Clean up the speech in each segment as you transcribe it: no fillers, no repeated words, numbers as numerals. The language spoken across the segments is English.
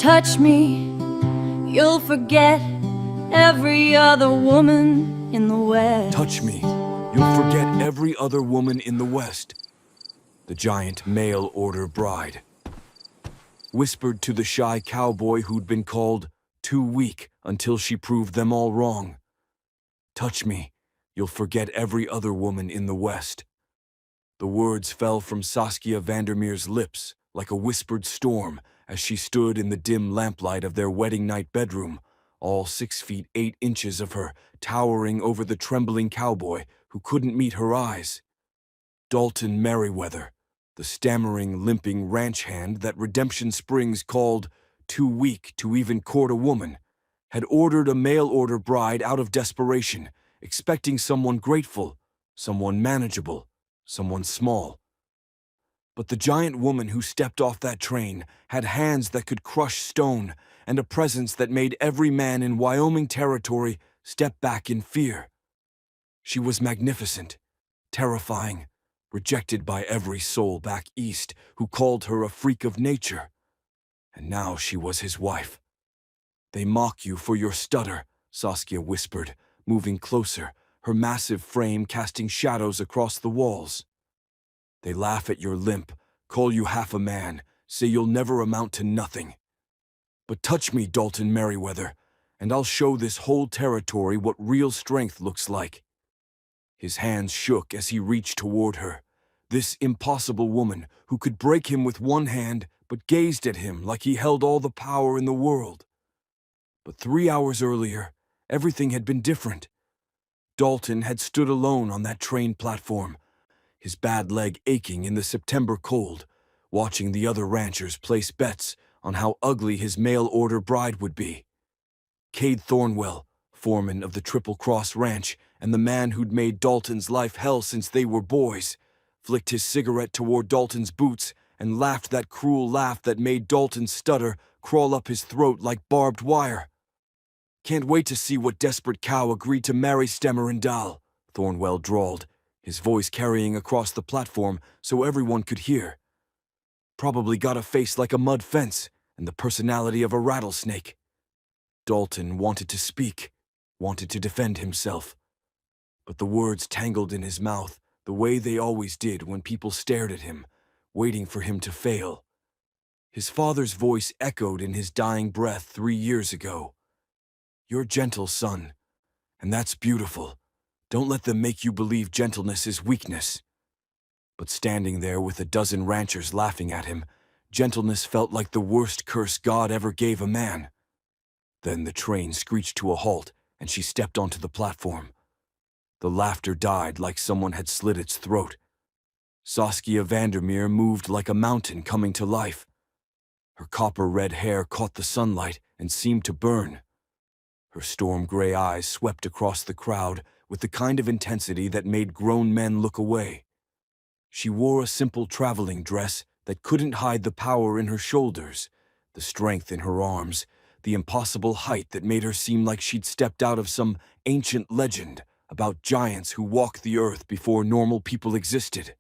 touch me, you'll forget every other woman in the West. Touch me, you'll forget every other woman in the West. The giant mail-order bride whispered to the shy cowboy who'd been called too weak until she proved them all wrong. Touch me, you'll forget every other woman in the West. The words fell from Saskia Vandermeer's lips like a whispered storm as she stood in the dim lamplight of their wedding night bedroom, all 6 feet 8 inches of her towering over the trembling cowboy who couldn't meet her eyes. Dalton Merriweather, the stammering, limping ranch hand that Redemption Springs called too weak to even court a woman, had ordered a mail-order bride out of desperation, expecting someone grateful, someone manageable, someone small. But the giant woman who stepped off that train had hands that could crush stone and a presence that made every man in Wyoming territory step back in fear. She was magnificent, terrifying, rejected by every soul back east who called her a freak of nature. And now she was his wife. "They mock you for your stutter," Saskia whispered, moving closer, her massive frame casting shadows across the walls. "They laugh at your limp, call you half a man, say you'll never amount to nothing. But touch me, Dalton Merriweather, and I'll show this whole territory what real strength looks like." His hands shook as he reached toward her, this impossible woman who could break him with one hand but gazed at him like he held all the power in the world. But 3 hours earlier, everything had been different. Dalton had stood alone on that train platform, his bad leg aching in the September cold, watching the other ranchers place bets on how ugly his mail-order bride would be. Cade Thornwell, foreman of the Triple Cross Ranch and the man who'd made Dalton's life hell since they were boys, flicked his cigarette toward Dalton's boots and laughed that cruel laugh that made Dalton's stutter crawl up his throat like barbed wire. "Can't wait to see what desperate cow agreed to marry Stemmer and Dahl," Thornwell drawled, his voice carrying across the platform so everyone could hear. "Probably got a face like a mud fence and the personality of a rattlesnake." Dalton wanted to speak, wanted to defend himself. But the words tangled in his mouth the way they always did when people stared at him, waiting for him to fail. His father's voice echoed in his dying breath 3 years ago. "You're gentle, son, and that's beautiful. Don't let them make you believe gentleness is weakness." But standing there with a dozen ranchers laughing at him, gentleness felt like the worst curse God ever gave a man. Then the train screeched to a halt, and she stepped onto the platform. The laughter died like someone had slit its throat. Saskia Vandermeer moved like a mountain coming to life. Her copper-red hair caught the sunlight and seemed to burn. Her storm-gray eyes swept across the crowd with the kind of intensity that made grown men look away. She wore a simple traveling dress that couldn't hide the power in her shoulders, the strength in her arms, the impossible height that made her seem like she'd stepped out of some ancient legend about giants who walked the earth before normal people existed.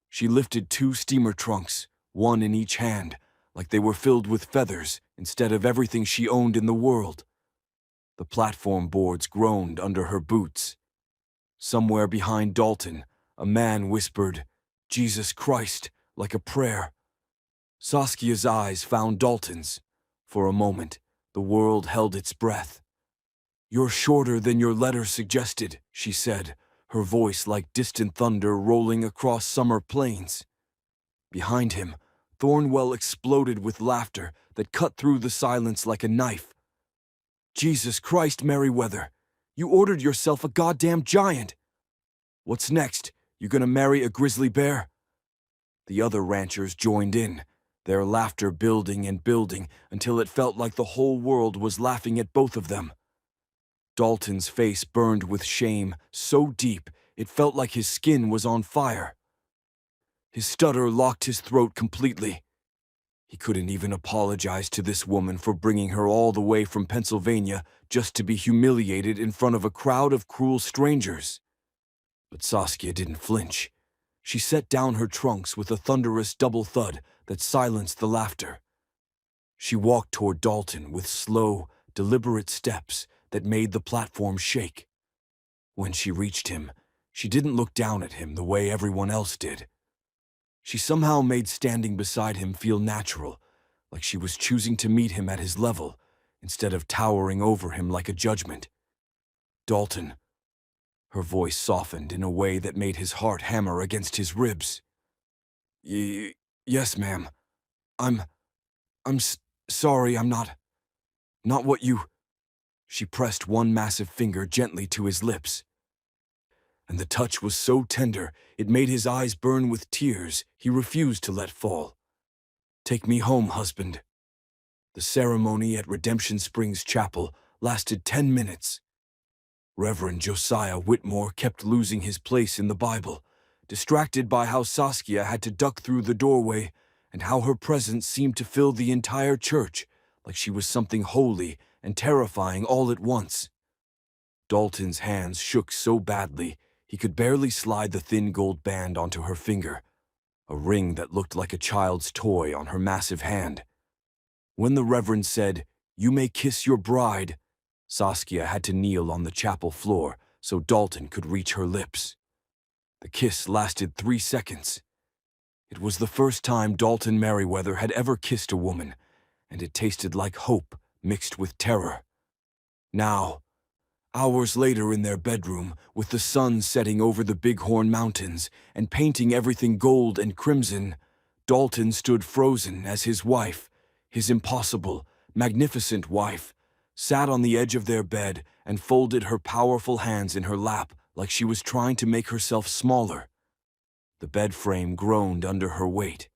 She lifted 2 steamer trunks, one in each hand, like they were filled with feathers instead of everything she owned in the world. The platform boards groaned under her boots. Somewhere behind Dalton, a man whispered, "Jesus Christ," like a prayer. Saskia's eyes found Dalton's. For a moment, the world held its breath. "You're shorter than your letter suggested," she said, her voice like distant thunder rolling across summer plains. Behind him, Thornwell exploded with laughter that cut through the silence like a knife. "Jesus Christ, Merriweather, you ordered yourself a goddamn giant. What's next? You gonna marry a grizzly bear?" The other ranchers joined in, their laughter building and building until it felt like the whole world was laughing at both of them. Dalton's face burned with shame so deep it felt like his skin was on fire. His stutter locked his throat completely. He couldn't even apologize to this woman for bringing her all the way from Pennsylvania just to be humiliated in front of a crowd of cruel strangers. But Saskia didn't flinch. She set down her trunks with a thunderous double thud that silenced the laughter. She walked toward Dalton with slow, deliberate steps that made the platform shake. When she reached him, she didn't look down at him the way everyone else did. She somehow made standing beside him feel natural, like she was choosing to meet him at his level, instead of towering over him like a judgment. "Dalton." Her voice softened in a way that made his heart hammer against his ribs. Yes, ma'am. I'm sorry, I'm not what you." She pressed one massive finger gently to his lips, and the touch was so tender it made his eyes burn with tears he refused to let fall. "Take me home, husband." The ceremony at Redemption Springs Chapel lasted 10 minutes. Reverend Josiah Whitmore kept losing his place in the Bible, distracted by how Saskia had to duck through the doorway and how her presence seemed to fill the entire church, like she was something holy and terrifying all at once. Dalton's hands shook so badly he could barely slide the thin gold band onto her finger, a ring that looked like a child's toy on her massive hand. When the Reverend said, "You may kiss your bride," Saskia had to kneel on the chapel floor so Dalton could reach her lips. The kiss lasted 3 seconds. It was the first time Dalton Merriweather had ever kissed a woman, and it tasted like hope mixed with terror. Now, hours later in their bedroom, with the sun setting over the Bighorn Mountains and painting everything gold and crimson, Dalton stood frozen as his wife, his impossible, magnificent wife, sat on the edge of their bed and folded her powerful hands in her lap like she was trying to make herself smaller. The bed frame groaned under her weight.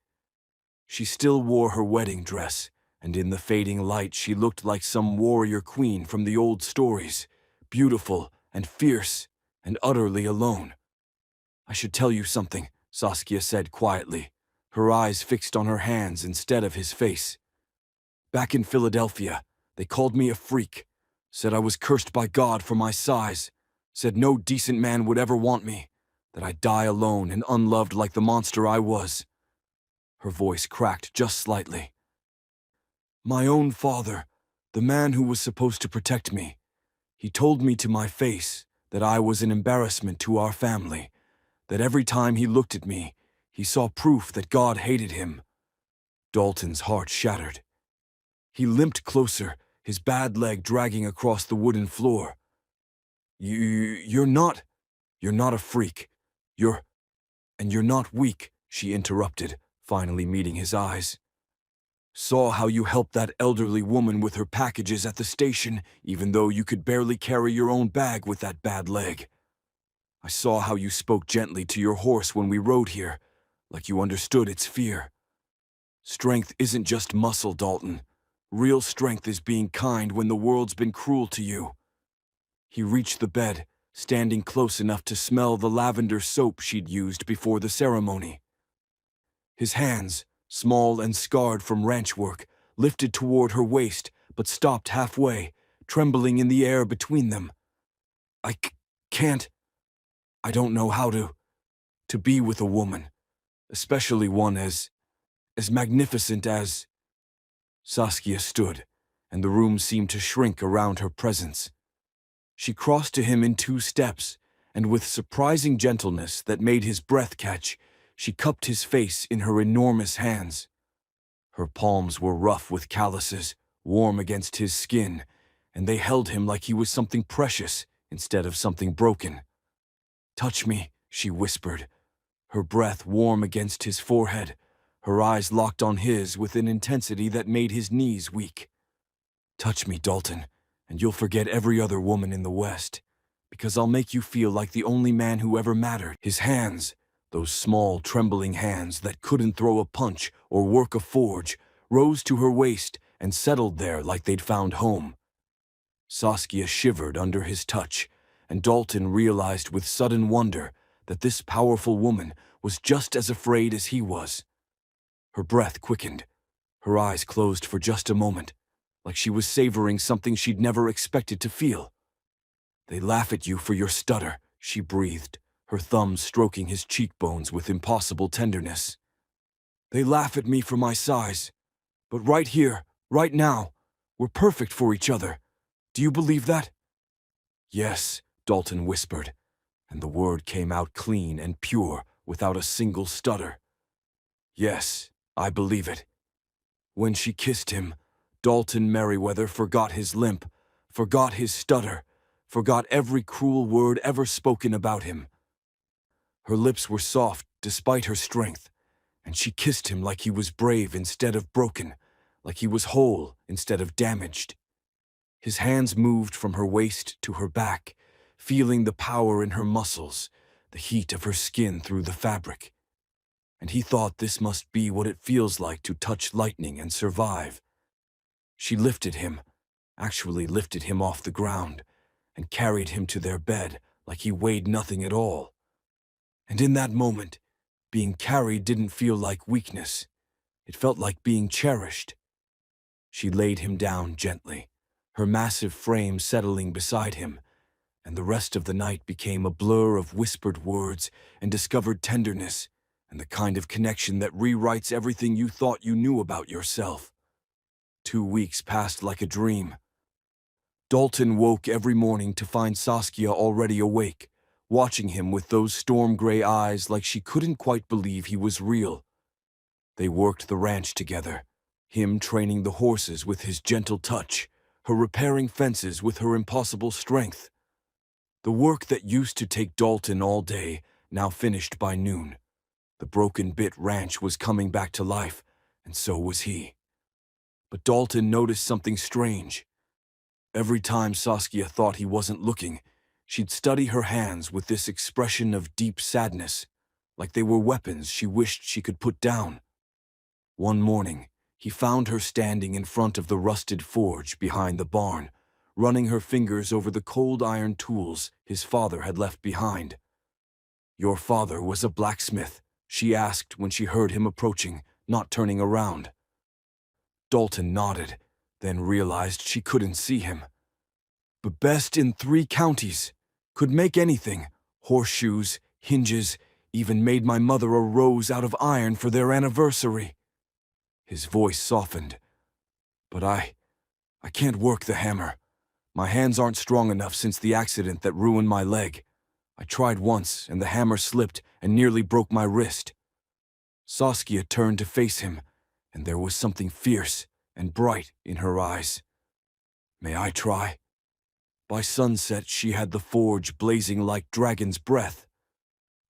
She still wore her wedding dress, and in the fading light she looked like some warrior queen from the old stories, beautiful and fierce and utterly alone. "I should tell you something," Saskia said quietly, her eyes fixed on her hands instead of his face. "Back in Philadelphia, they called me a freak, said I was cursed by God for my size, said no decent man would ever want me, that I'd die alone and unloved like the monster I was." Her voice cracked just slightly. "My own father, the man who was supposed to protect me, he told me to my face that I was an embarrassment to our family, that every time he looked at me, he saw proof that God hated him." Dalton's heart shattered. He limped closer, his bad leg dragging across the wooden floor. You're not a freak. You're not weak," she interrupted, finally meeting his eyes. "Saw how you helped that elderly woman with her packages at the station, even though you could barely carry your own bag with that bad leg. I saw how you spoke gently to your horse when we rode here, like you understood its fear. Strength isn't just muscle, Dalton. Real strength is being kind when the world's been cruel to you." He reached the bed, standing close enough to smell the lavender soap she'd used before the ceremony. His hands, small and scarred from ranch work, lifted toward her waist but stopped halfway, trembling in the air between them. "I can't. I don't know how to be with a woman, especially one as magnificent as..." Saskia stood, and the room seemed to shrink around her presence. She crossed to him in 2 steps, and with surprising gentleness that made his breath catch, she cupped his face in her enormous hands. Her palms were rough with calluses, warm against his skin, and they held him like he was something precious instead of something broken. "Touch me," she whispered, her breath warm against his forehead, her eyes locked on his with an intensity that made his knees weak. "Touch me, Dalton, and you'll forget every other woman in the West, because I'll make you feel like the only man who ever mattered." His hands, those small, trembling hands that couldn't throw a punch or work a forge, rose to her waist and settled there like they'd found home. Saskia shivered under his touch, and Dalton realized with sudden wonder that this powerful woman was just as afraid as he was. Her breath quickened. Her eyes closed for just a moment, like she was savoring something she'd never expected to feel. "They laugh at you for your stutter," she breathed, her thumbs stroking his cheekbones with impossible tenderness. "They laugh at me for my size. But right here, Right now, we're perfect for each other. Do you believe that?" "Yes," Dalton whispered, and the word came out clean and pure without a single stutter. "Yes, I believe it." When she kissed him, Dalton Merriweather forgot his limp, forgot his stutter, forgot every cruel word ever spoken about him. Her lips were soft despite her strength, and she kissed him like he was brave instead of broken, like he was whole instead of damaged. His hands moved from her waist to her back, feeling the power in her muscles, the heat of her skin through the fabric. And he thought this must be what it feels like to touch lightning and survive. She lifted him, actually lifted him off the ground, and carried him to their bed like he weighed nothing at all. And in that moment, being carried didn't feel like weakness. It felt like being cherished. She laid him down gently, her massive frame settling beside him, and the rest of the night became a blur of whispered words and discovered tenderness, and the kind of connection that rewrites everything you thought you knew about yourself. 2 weeks passed like a dream. Dalton woke every morning to find Saskia already awake, watching him with those storm-gray eyes like she couldn't quite believe he was real. They worked the ranch together, him training the horses with his gentle touch, her repairing fences with her impossible strength. The work that used to take Dalton all day now finished by noon. The broken bit ranch was coming back to life, and so was he. But Dalton noticed something strange. Every time Saskia thought he wasn't looking, she'd study her hands with this expression of deep sadness, like they were weapons she wished she could put down. One morning, he found her standing in front of the rusted forge behind the barn, running her fingers over the cold iron tools his father had left behind. "Your father was a blacksmith?" she asked when she heard him approaching, not turning around. Dalton nodded, then realized she couldn't see him. "But best in 3 counties. Could make anything. Horseshoes, hinges, even made my mother a rose out of iron for their anniversary." His voice softened. "But I can't work the hammer. My hands aren't strong enough since the accident that ruined my leg. I tried once, and the hammer slipped and nearly broke my wrist." Saskia turned to face him, and there was something fierce and bright in her eyes. "May I try?" By sunset, she had the forge blazing like dragon's breath.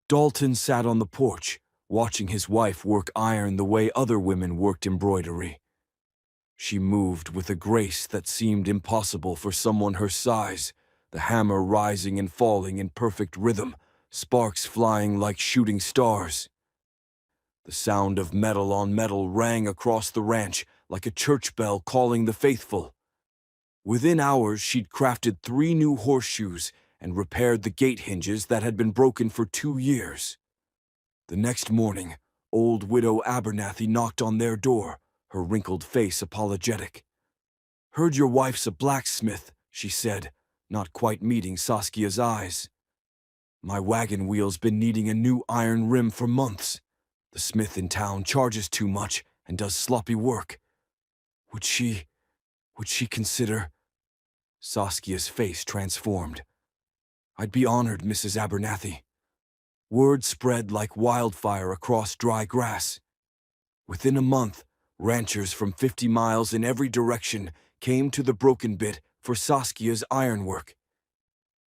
Dalton sat on the porch, watching his wife work iron the way other women worked embroidery. She moved with a grace that seemed impossible for someone her size, the hammer rising and falling in perfect rhythm, sparks flying like shooting stars. The sound of metal on metal rang across the ranch like a church bell calling the faithful. Within hours, she'd crafted 3 new horseshoes and repaired the gate hinges that had been broken for 2 years. The next morning, old widow Abernathy knocked on their door, her wrinkled face apologetic. "Heard your wife's a blacksmith," she said, not quite meeting Saskia's eyes. "My wagon wheel's been needing a new iron rim for months. The smith in town charges too much and does sloppy work. Would she consider—" Saskia's face transformed. "I'd be honored, Mrs. Abernathy." Word spread like wildfire across dry grass. Within a month, ranchers from 50 miles in every direction came to the Broken Bit for Saskia's ironwork.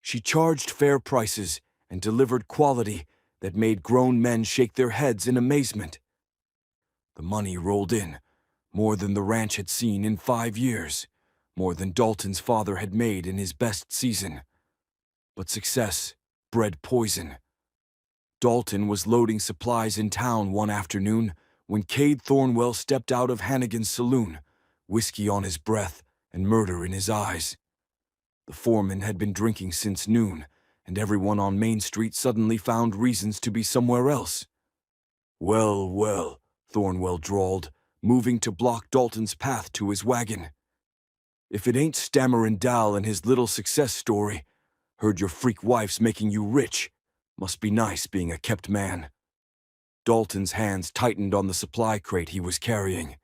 She charged fair prices and delivered quality that made grown men shake their heads in amazement. The money rolled in, more than the ranch had seen in 5 years, more than Dalton's father had made in his best season. But success bred poison. Dalton was loading supplies in town one afternoon when Cade Thornwell stepped out of Hannigan's saloon, whiskey on his breath and murder in his eyes. The foreman had been drinking since noon, and everyone on Main Street suddenly found reasons to be somewhere else. "Well, well," Thornwell drawled, moving to block Dalton's path to his wagon. "If it ain't Stammerin' Dal and his little success story. Heard your freak wife's making you rich. Must be nice being a kept man." Dalton's hands tightened on the supply crate he was carrying.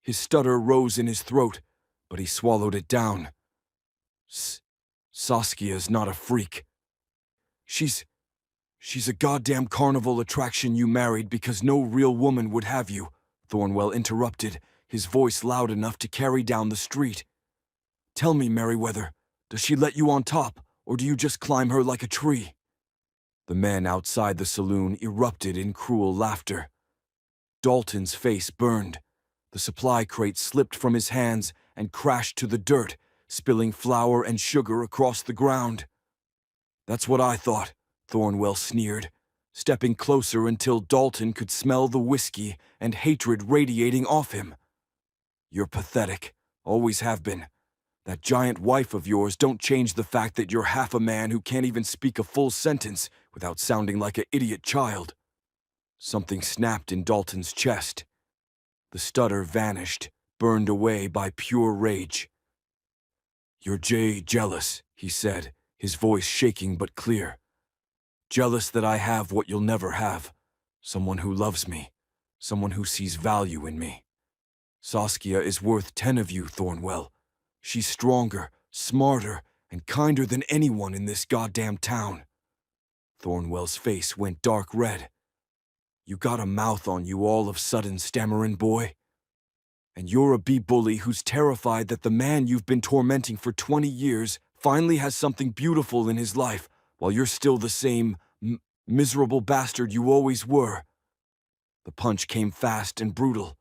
His stutter rose in his throat, but he swallowed it down. Saskia's not a freak. She's a goddamn carnival attraction you married because no real woman would have you, Thornwell interrupted, his voice loud enough to carry down the street. Tell me, Merriweather, does she let you on top, or do you just climb her like a tree? The men outside the saloon erupted in cruel laughter. Dalton's face burned. The supply crate slipped from his hands and crashed to the dirt, spilling flour and sugar across the ground. That's what I thought, Thornwell sneered, stepping closer until Dalton could smell the whiskey and hatred radiating off him. You're pathetic, always have been. That giant wife of yours don't change the fact that you're half a man who can't even speak a full sentence without sounding like an idiot child. Something snapped in Dalton's chest. The stutter vanished, burned away by pure rage. You're jealous, he said, his voice shaking but clear. Jealous that I have what you'll never have. Someone who loves me. Someone who sees value in me. Saskia is worth 10 of you, Thornwell. She's stronger, smarter, and kinder than anyone in this goddamn town. Thornwell's face went dark red. You got a mouth on you all of sudden, stammerin' boy. And you're a bee-bully who's terrified that the man you've been tormenting for 20 years finally has something beautiful in his life, while you're still the same miserable bastard you always were. The punch came fast and brutal.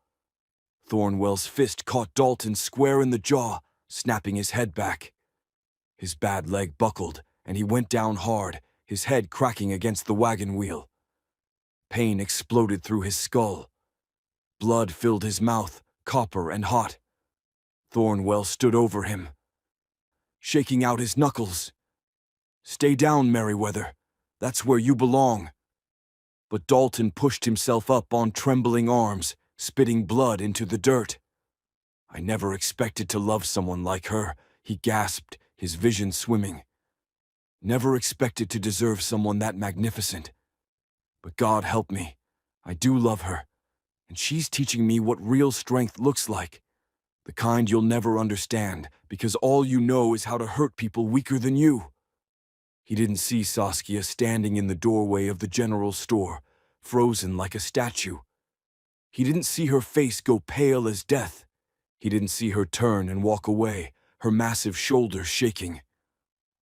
Thornwell's fist caught Dalton square in the jaw, snapping his head back. His bad leg buckled, and he went down hard, his head cracking against the wagon wheel. Pain exploded through his skull. Blood filled his mouth, copper and hot. Thornwell stood over him, shaking out his knuckles. Stay down, Merriweather. That's where you belong. But Dalton pushed himself up on trembling arms, spitting blood into the dirt. I never expected to love someone like her, he gasped, his vision swimming. Never expected to deserve someone that magnificent. But God help me, I do love her, and she's teaching me what real strength looks like. The kind you'll never understand, because all you know is how to hurt people weaker than you. He didn't see Saskia standing in the doorway of the general store, frozen like a statue. He didn't see her face go pale as death. He didn't see her turn and walk away, her massive shoulders shaking.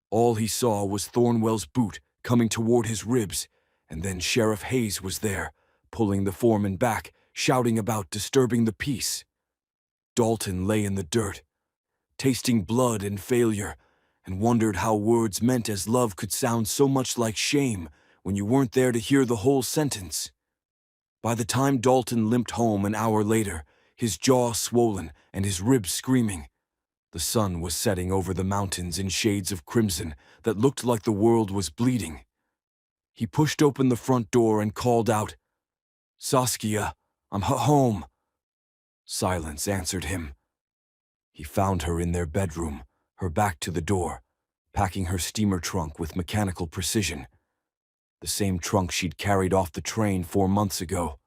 All he saw was Thornwell's boot coming toward his ribs, and then Sheriff Hayes was there, pulling the foreman back, shouting about disturbing the peace. Dalton lay in the dirt, tasting blood and failure, and wondered how words meant as love could sound so much like shame when you weren't there to hear the whole sentence. By the time Dalton limped home an hour later, his jaw swollen and his ribs screaming, the sun was setting over the mountains in shades of crimson that looked like the world was bleeding. He pushed open the front door and called out, Saskia, I'm home. Silence answered him. He found her in their bedroom, her back to the door, packing her steamer trunk with mechanical precision. The same trunk she'd carried off the train 4 months ago.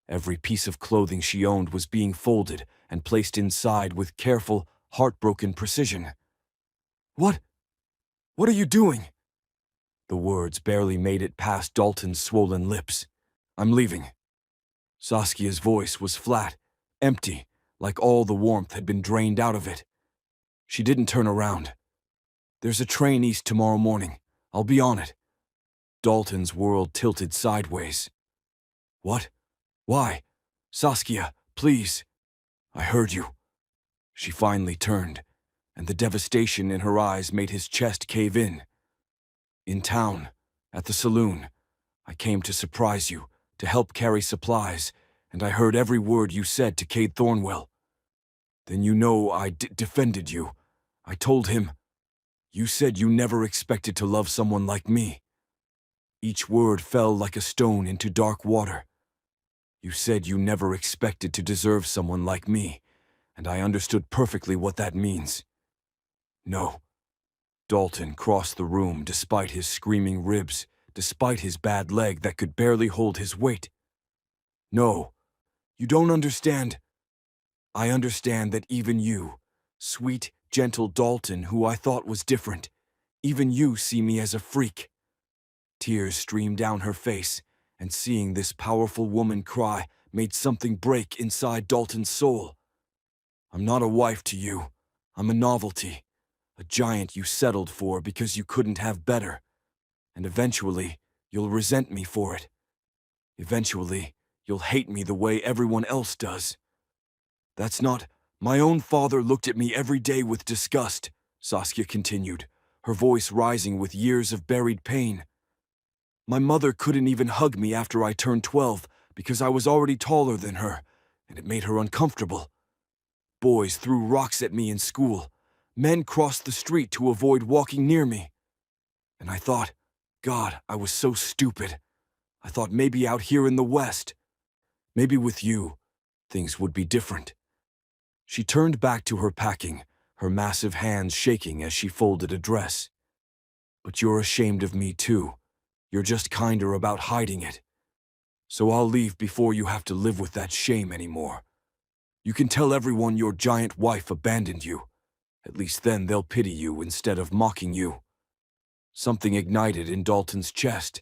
Every piece of clothing she owned was being folded and placed inside with careful, heartbroken precision. What are you doing? The words barely made it past Dalton's swollen lips. I'm leaving. Saskia's voice was flat, empty, like all the warmth had been drained out of it. She didn't turn around. There's a train east tomorrow morning. I'll be on it. Dalton's world tilted sideways. What? Why? Saskia, please. I heard you. She finally turned, and the devastation in her eyes made his chest cave in. In town, at the saloon, I came to surprise you, to help carry supplies, and I heard every word you said to Cade Thornwell. Then you know I defended you. I told him, you said you never expected to love someone like me. Each word fell like a stone into dark water. You said you never expected to deserve someone like me, and I understood perfectly what that means. No. Dalton crossed the room despite his screaming ribs, despite his bad leg that could barely hold his weight. No, you don't understand. I understand that even you, sweet, gentle Dalton, who I thought was different, even you see me as a freak." Tears streamed down her face, and seeing this powerful woman cry made something break inside Dalton's soul. "I'm not a wife to you. I'm a novelty, a giant you settled for because you couldn't have better. And eventually, you'll resent me for it. Eventually, you'll hate me the way everyone else does." "That's not— My own father looked at me every day with disgust," Saskia continued, her voice rising with years of buried pain. "My mother couldn't even hug me after I turned 12 because I was already taller than her, and it made her uncomfortable. Boys threw rocks at me in school. Men crossed the street to avoid walking near me. And I thought, God, I was so stupid. I thought maybe out here in the West, maybe with you, things would be different." She turned back to her packing, her massive hands shaking as she folded a dress. "But you're ashamed of me too. You're just kinder about hiding it. So I'll leave before you have to live with that shame anymore. You can tell everyone your giant wife abandoned you. At least then they'll pity you instead of mocking you." Something ignited in Dalton's chest.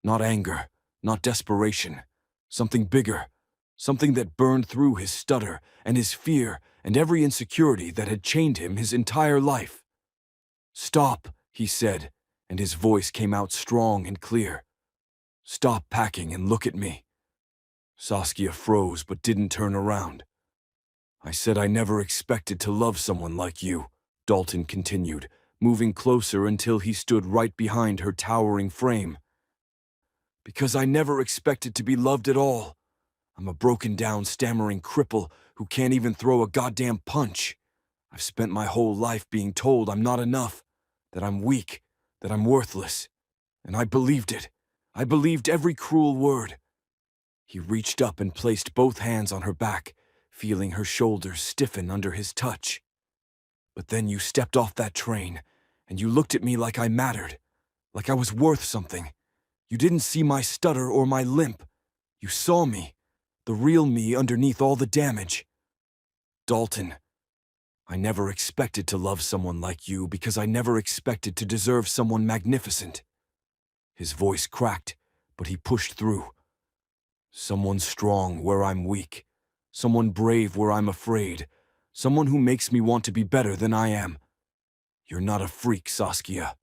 Not anger, not desperation. Something bigger. Something that burned through his stutter and his fear and every insecurity that had chained him his entire life. "Stop," he said, and his voice came out strong and clear. "Stop packing and look at me." Saskia froze but didn't turn around. "I said I never expected to love someone like you," Dalton continued, moving closer until he stood right behind her towering frame. "Because I never expected to be loved at all. I'm a broken-down, stammering cripple who can't even throw a goddamn punch. I've spent my whole life being told I'm not enough, that I'm weak, that I'm worthless. And I believed it. I believed every cruel word." He reached up and placed both hands on her back, feeling her shoulders stiffen under his touch. "But then you stepped off that train, and you looked at me like I mattered, like I was worth something. You didn't see my stutter or my limp. You saw me, the real me underneath all the damage. Dalton, I never expected to love someone like you because I never expected to deserve someone magnificent." His voice cracked, but he pushed through. "Someone strong where I'm weak. Someone brave where I'm afraid. Someone who makes me want to be better than I am. You're not a freak, Saskia.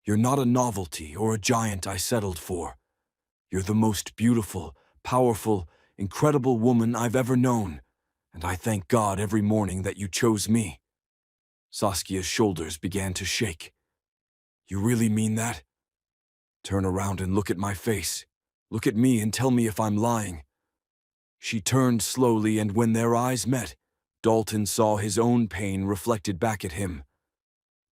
You're not a novelty or a giant I settled for. You're the most beautiful, powerful, incredible woman I've ever known, and I thank God every morning that you chose me." Saskia's shoulders began to shake. "You really mean that? Turn around and look at my face. Look at me and tell me if I'm lying." She turned slowly, and when their eyes met, Dalton saw his own pain reflected back at him.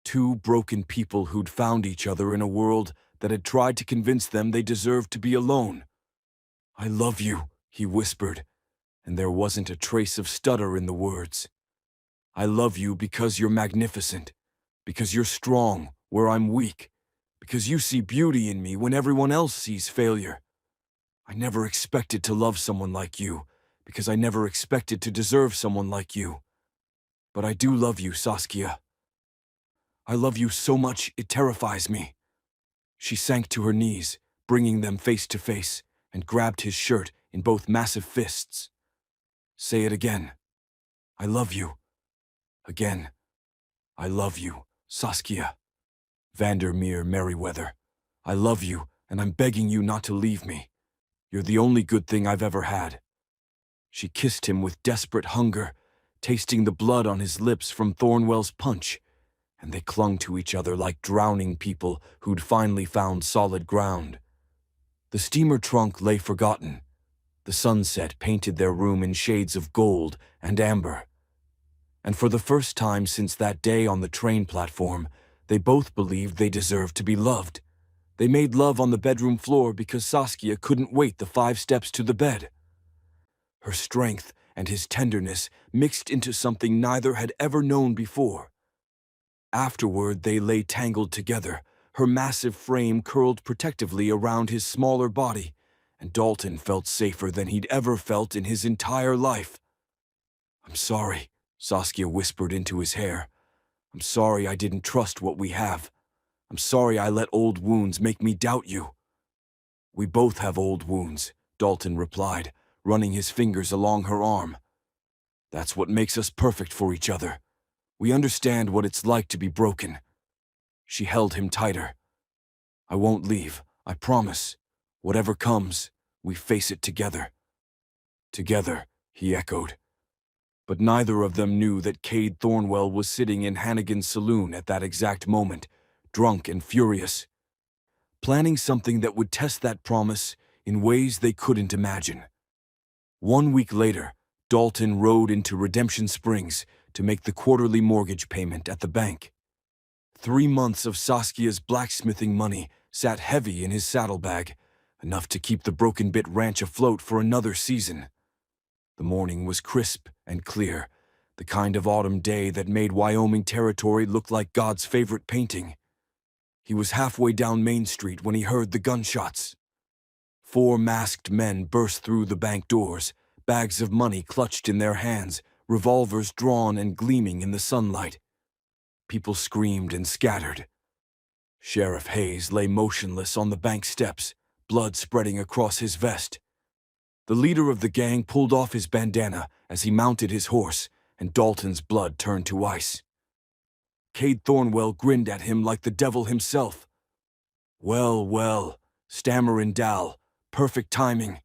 Two broken people who'd found each other in a world that had tried to convince them they deserved to be alone. "I love you," he whispered, and there wasn't a trace of stutter in the words. "I love you because you're magnificent, because you're strong where I'm weak, because you see beauty in me when everyone else sees failure. I never expected to love someone like you, because I never expected to deserve someone like you. But I do love you, Saskia. I love you so much it terrifies me." She sank to her knees, bringing them face to face, and grabbed his shirt in both massive fists. "Say it again. I love you. Again. I love you, Saskia. Vandermeer Merriweather. I love you, and I'm begging you not to leave me. You're the only good thing I've ever had." She kissed him with desperate hunger, tasting the blood on his lips from Thornwell's punch, and they clung to each other like drowning people who'd finally found solid ground. The steamer trunk lay forgotten. The sunset painted their room in shades of gold and amber. And for the first time since that day on the train platform, they both believed they deserved to be loved. They made love on the bedroom floor because Saskia couldn't wait the 5 steps to the bed. Her strength and his tenderness mixed into something neither had ever known before. Afterward, they lay tangled together, her massive frame curled protectively around his smaller body, and Dalton felt safer than he'd ever felt in his entire life. I'm sorry, Saskia whispered into his hair. I'm sorry I didn't trust what we have. I'm sorry I let old wounds make me doubt you. We both have old wounds, Dalton replied, running his fingers along her arm. That's what makes us perfect for each other. We understand what it's like to be broken. She held him tighter. I won't leave, I promise. Whatever comes, we face it together. Together, he echoed. But neither of them knew that Cade Thornwell was sitting in Hannigan's saloon at that exact moment, drunk and furious, planning something that would test that promise in ways they couldn't imagine. 1 week later, Dalton rode into Redemption Springs to make the quarterly mortgage payment at the bank. 3 months of Saskia's blacksmithing money sat heavy in his saddlebag, enough to keep the Broken Bit Ranch afloat for another season. The morning was crisp and clear, the kind of autumn day that made Wyoming Territory look like God's favorite painting. He was halfway down Main Street when he heard the gunshots. 4 masked men burst through the bank doors, bags of money clutched in their hands, revolvers drawn and gleaming in the sunlight. People screamed and scattered. Sheriff Hayes lay motionless on the bank steps, blood spreading across his vest. The leader of the gang pulled off his bandana as he mounted his horse, and Dalton's blood turned to ice. Cade Thornwell grinned at him like the devil himself. Well, well, stammerin' Dal, perfect timing.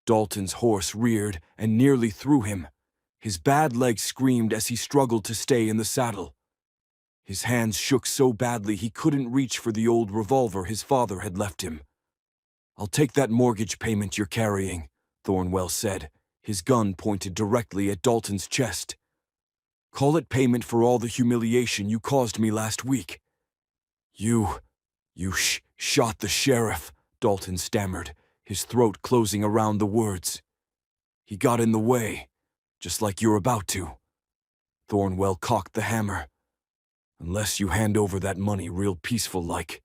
Dalton's horse reared and nearly threw him. His bad leg screamed as he struggled to stay in the saddle. His hands shook so badly he couldn't reach for the old revolver his father had left him. I'll take that mortgage payment you're carrying, Thornwell said, his gun pointed directly at Dalton's chest. Call it payment for all the humiliation you caused me last week. You shot the sheriff, Dalton stammered, his throat closing around the words. He got in the way, just like you're about to. Thornwell cocked the hammer. Unless you hand over that money real peaceful-like.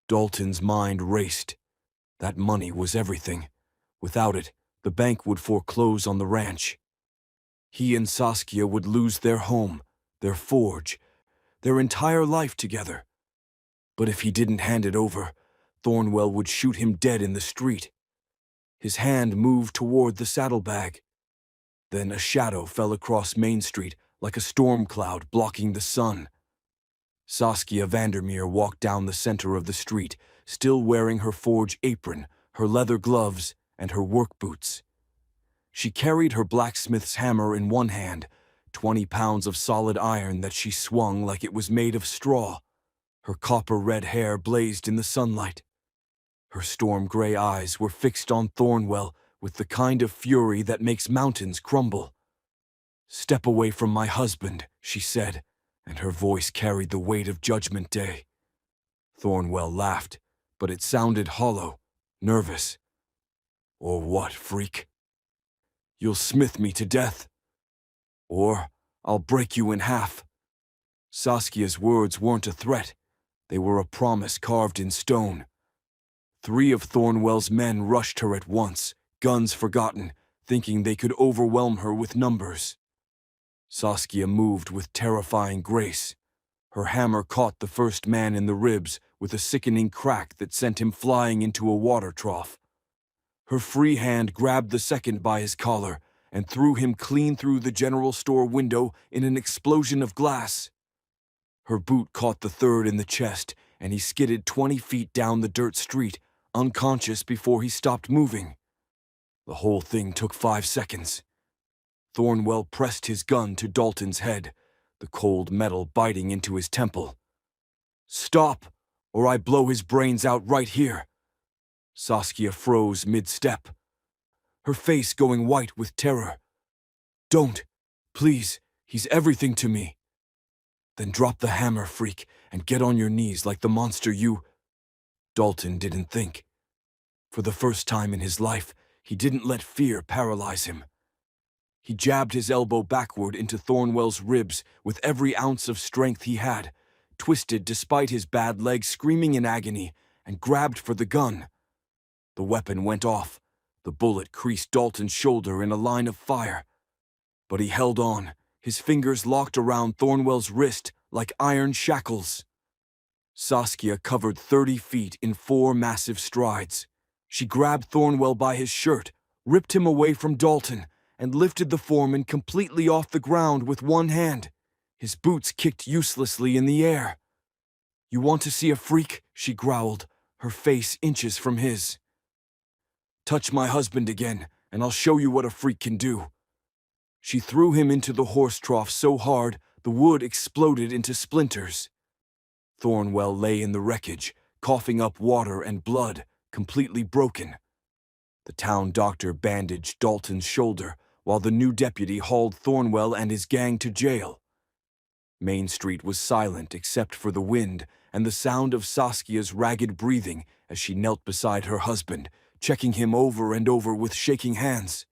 Dalton's mind raced. That money was everything. Without it, the bank would foreclose on the ranch. He and Saskia would lose their home, their forge, their entire life together. But if he didn't hand it over, Thornwell would shoot him dead in the street. His hand moved toward the saddlebag. Then a shadow fell across Main Street like a storm cloud blocking the sun. Saskia Vandermeer walked down the center of the street, still wearing her forge apron, her leather gloves, and her work boots. She carried her blacksmith's hammer in one hand, 20 pounds of solid iron that she swung like it was made of straw. Her copper-red hair blazed in the sunlight. Her storm-gray eyes were fixed on Thornwell with the kind of fury that makes mountains crumble. "Step away from my husband," she said, and her voice carried the weight of Judgment Day. Thornwell laughed, but it sounded hollow, nervous. "Or what, freak? You'll smith me to death. Or I'll break you in half." Saskia's words weren't a threat. They were a promise carved in stone. 3 of Thornwell's men rushed her at once, guns forgotten, thinking they could overwhelm her with numbers. Saskia moved with terrifying grace. Her hammer caught the first man in the ribs with a sickening crack that sent him flying into a water trough. Her free hand grabbed the second by his collar and threw him clean through the general store window in an explosion of glass. Her boot caught the third in the chest, and he skidded 20 feet down the dirt street, unconscious before he stopped moving. The whole thing took 5 seconds. Thornwell pressed his gun to Dalton's head, the cold metal biting into his temple. "Stop, or I blow his brains out right here." Saskia froze mid-step, her face going white with terror. "Don't, please, he's everything to me." "Then drop the hammer, freak, and get on your knees like the monster you—" Dalton didn't think. For the first time in his life, he didn't let fear paralyze him. He jabbed his elbow backward into Thornwell's ribs with every ounce of strength he had, twisted despite his bad leg screaming in agony, and grabbed for the gun. The weapon went off. The bullet creased Dalton's shoulder in a line of fire. But he held on, his fingers locked around Thornwell's wrist like iron shackles. Saskia covered 30 feet in 4 massive strides. She grabbed Thornwell by his shirt, ripped him away from Dalton, and lifted the foreman completely off the ground with one hand. His boots kicked uselessly in the air. "You want to see a freak?" she growled, her face inches from his. "Touch my husband again, and I'll show you what a freak can do." She threw him into the horse trough so hard the wood exploded into splinters. Thornwell lay in the wreckage, coughing up water and blood, completely broken. The town doctor bandaged Dalton's shoulder, while the new deputy hauled Thornwell and his gang to jail. Main Street was silent except for the wind and the sound of Saskia's ragged breathing as she knelt beside her husband, checking him over and over with shaking hands.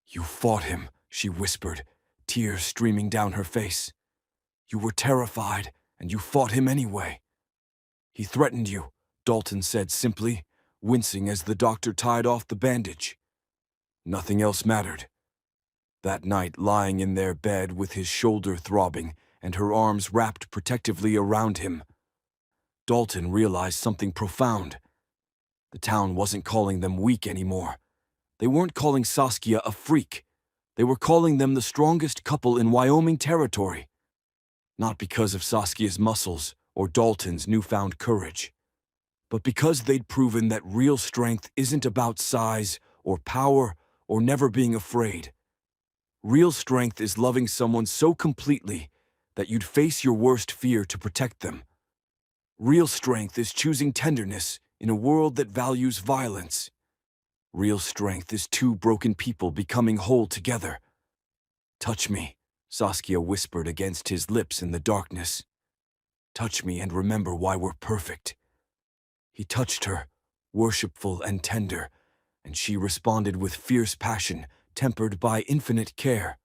"You fought him," she whispered, tears streaming down her face. "You were terrified, and you fought him anyway." "He threatened you," Dalton said simply, wincing as the doctor tied off the bandage. Nothing else mattered. That night, lying in their bed with his shoulder throbbing and her arms wrapped protectively around him, Dalton realized something profound. The town wasn't calling them weak anymore. They weren't calling Saskia a freak. They were calling them the strongest couple in Wyoming territory. Not because of Saskia's muscles or Dalton's newfound courage, but because they'd proven that real strength isn't about size or power or never being afraid. Real strength is loving someone so completely that you'd face your worst fear to protect them. Real strength is choosing tenderness in a world that values violence. Real strength is 2 broken people becoming whole together. "Touch me," Saskia whispered against his lips in the darkness. "Touch me and remember why we're perfect." He touched her, worshipful and tender, and she responded with fierce passion, tempered by infinite care.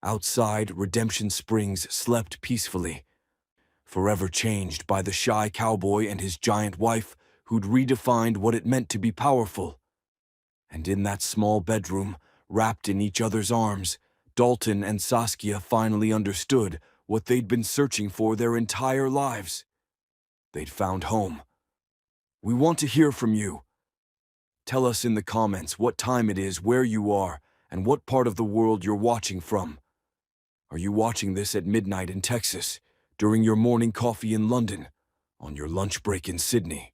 Outside, Redemption Springs slept peacefully, forever changed by the shy cowboy and his giant wife who'd redefined what it meant to be powerful. And in that small bedroom, wrapped in each other's arms, Dalton and Saskia finally understood what they'd been searching for their entire lives. They'd found home. We want to hear from you. Tell us in the comments what time it is, where you are, and what part of the world you're watching from. Are you watching this at midnight in Texas, during your morning coffee in London, on your lunch break in Sydney?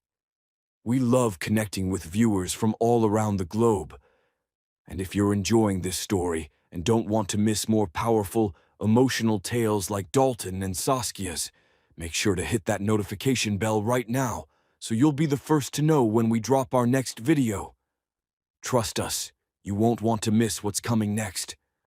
We love connecting with viewers from all around the globe. And if you're enjoying this story and don't want to miss more powerful, emotional tales like Dalton and Saskia's, make sure to hit that notification bell right now so you'll be the first to know when we drop our next video. Trust us, you won't want to miss what's coming next.